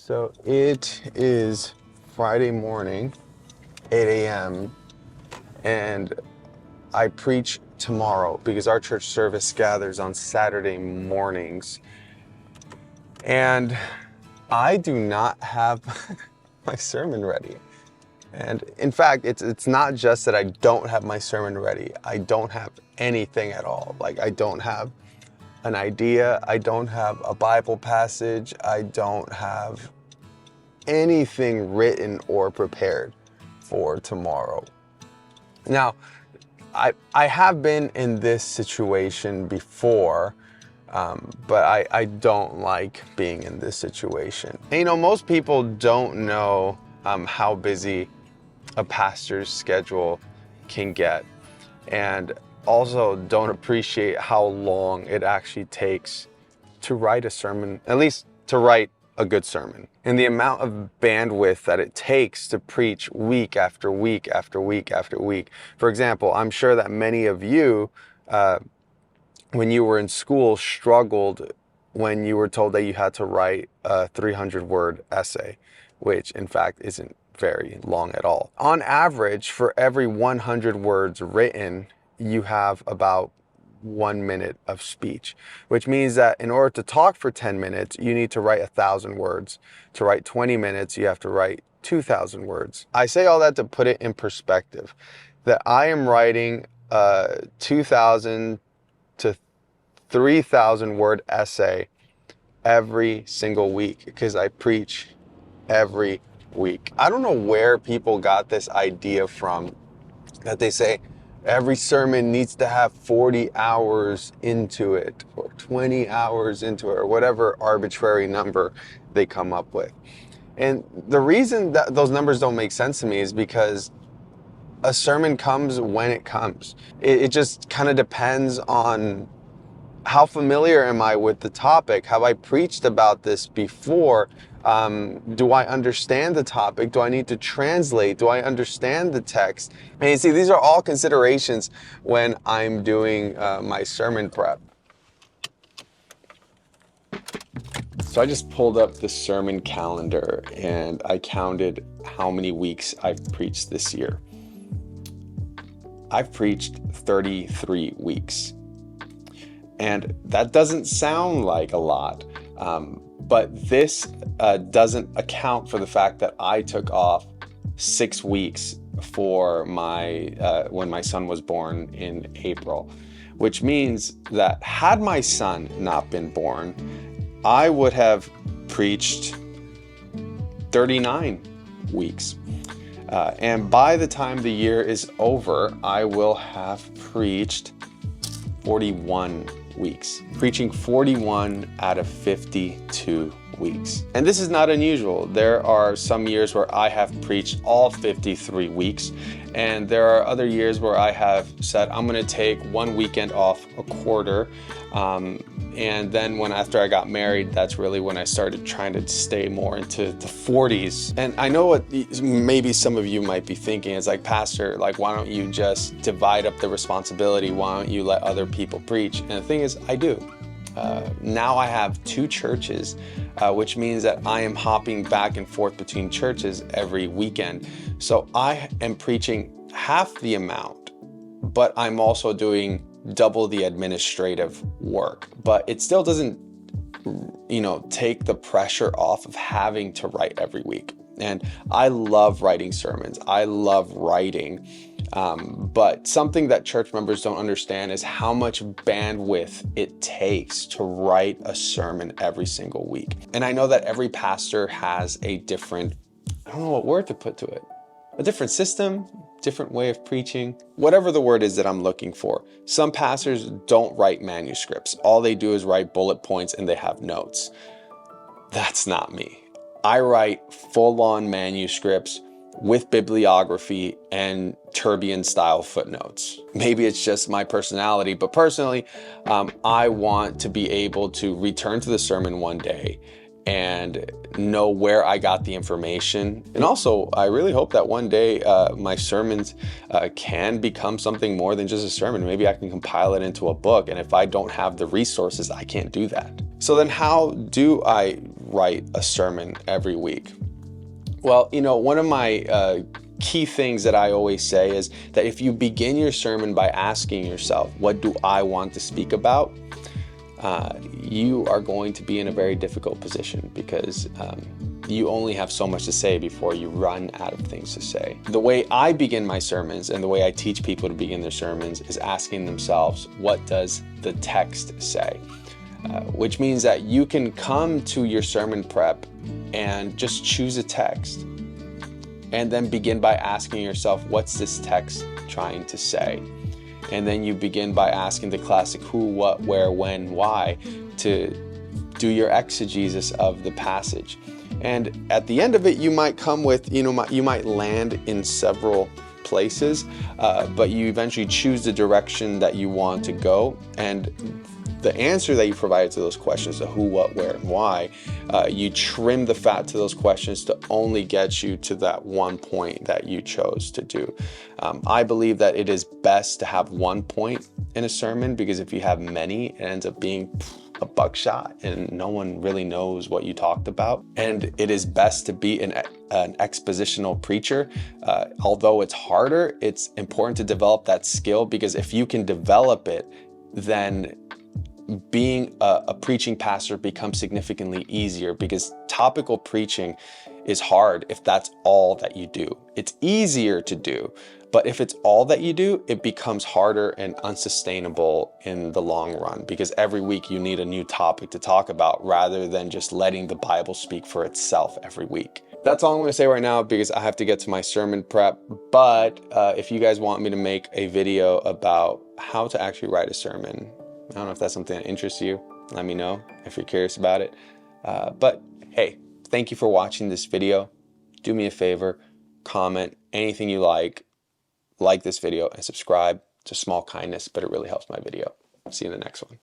So it is Friday morning, 8 a.m., and I preach tomorrow because our church service gathers on Saturday mornings. And I do not have my sermon ready. And in fact, it's not just that I don't have my sermon ready. I don't have anything at all. Like, I don't have an idea. I don't have a Bible passage. I don't have anything written or prepared for tomorrow. Now, I have been in this situation before, but I don't like being in this situation. And, most people don't know how busy a pastor's schedule can get, and also don't appreciate how long it actually takes to write a sermon, at least to write a good sermon, and the amount of bandwidth that it takes to preach week after week after week after week. For example, I'm sure that many of you, when you were in school, struggled when you were told that you had to write a 300-word essay, which in fact isn't very long at all. On average, for every 100 words written, you have about 1 minute of speech, which means that in order to talk for 10 minutes, you need to write 1,000 words. To write 20 minutes, you have to write 2,000 words. I say all that to put it in perspective, that I am writing a 2,000 to 3,000 word essay every single week because I preach every week. I don't know where people got this idea from that they say every sermon needs to have 40 hours into it or 20 hours into it or whatever arbitrary number they come up with. And the reason that those numbers don't make sense to me is because a sermon comes when it comes. It just kind of depends on how familiar am I with the topic? Have I preached about this before? Do I understand the topic? Do I need to translate? Do I understand the text? And you see, these are all considerations when I'm doing my sermon prep. So I just pulled up the sermon calendar and I counted how many weeks I've preached this year. I've preached 33 weeks. And that doesn't sound like a lot, but this doesn't account for the fact that I took off 6 weeks for when my son was born in April, which means that had my son not been born, I would have preached 39 weeks. And by the time the year is over, I will have preached 41 weeks, preaching 41 out of 52 weeks. And this is not unusual. There are some years where I have preached all 53 weeks, and there are other years where I have said, I'm gonna take one weekend off a quarter. And then after I got married, that's really when I started trying to stay more into the 40s. And I know what maybe some of you might be thinking is like, Pastor, like, why don't you just divide up the responsibility? Why don't you let other people preach? And the thing is, I do. Now I have 2 churches, which means that I am hopping back and forth between churches every weekend. So I am preaching half the amount, but I'm also doing double the administrative work. But it still doesn't, take the pressure off of having to write every week. And I love writing sermons. I love writing. But something that church members don't understand is how much bandwidth it takes to write a sermon every single week. And I know that every pastor has a different, I don't know what word to put to it, a different system, different way of preaching, whatever the word is that I'm looking for. Some pastors don't write manuscripts. All they do is write bullet points and they have notes. That's not me. I write full-on manuscripts with bibliography and Turbian style footnotes. Maybe it's just my personality, but personally, I want to be able to return to the sermon one day and know where I got the information. And also, I really hope that one day my sermons can become something more than just a sermon. Maybe I can compile it into a book, and if I don't have the resources, I can't do that. So then how do I write a sermon every week? Well, one of my key things that I always say is that if you begin your sermon by asking yourself, what do I want to speak about? You are going to be in a very difficult position because you only have so much to say before you run out of things to say. The way I begin my sermons and the way I teach people to begin their sermons is asking themselves, what does the text say? Which means that you can come to your sermon prep and just choose a text and then begin by asking yourself, what's this text trying to say? And then you begin by asking the classic who, what, where, when, why to do your exegesis of the passage. And at the end of it, you might come with, you might land in several places, but you eventually choose the direction that you want to go. And the answer that you provided to those questions, the who, what, where, and why, you trim the fat to those questions to only get you to that one point that you chose to do. I believe that it is best to have one point in a sermon, because if you have many, it ends up being a buckshot and no one really knows what you talked about. And it is best to be an expositional preacher. Although it's harder, it's important to develop that skill, because if you can develop it, then being a preaching pastor becomes significantly easier, because topical preaching is hard if that's all that you do. It's easier to do, but if it's all that you do, it becomes harder and unsustainable in the long run, because every week you need a new topic to talk about rather than just letting the Bible speak for itself every week. That's all I'm going to say right now, because I have to get to my sermon prep. But if you guys want me to make a video about how to actually write a sermon, I don't know if that's something that interests you. Let me know if you're curious about it. But hey, thank you for watching this video. Do me a favor, comment anything you like this video, and subscribe. It's a small kindness, but it really helps my video. See you in the next one.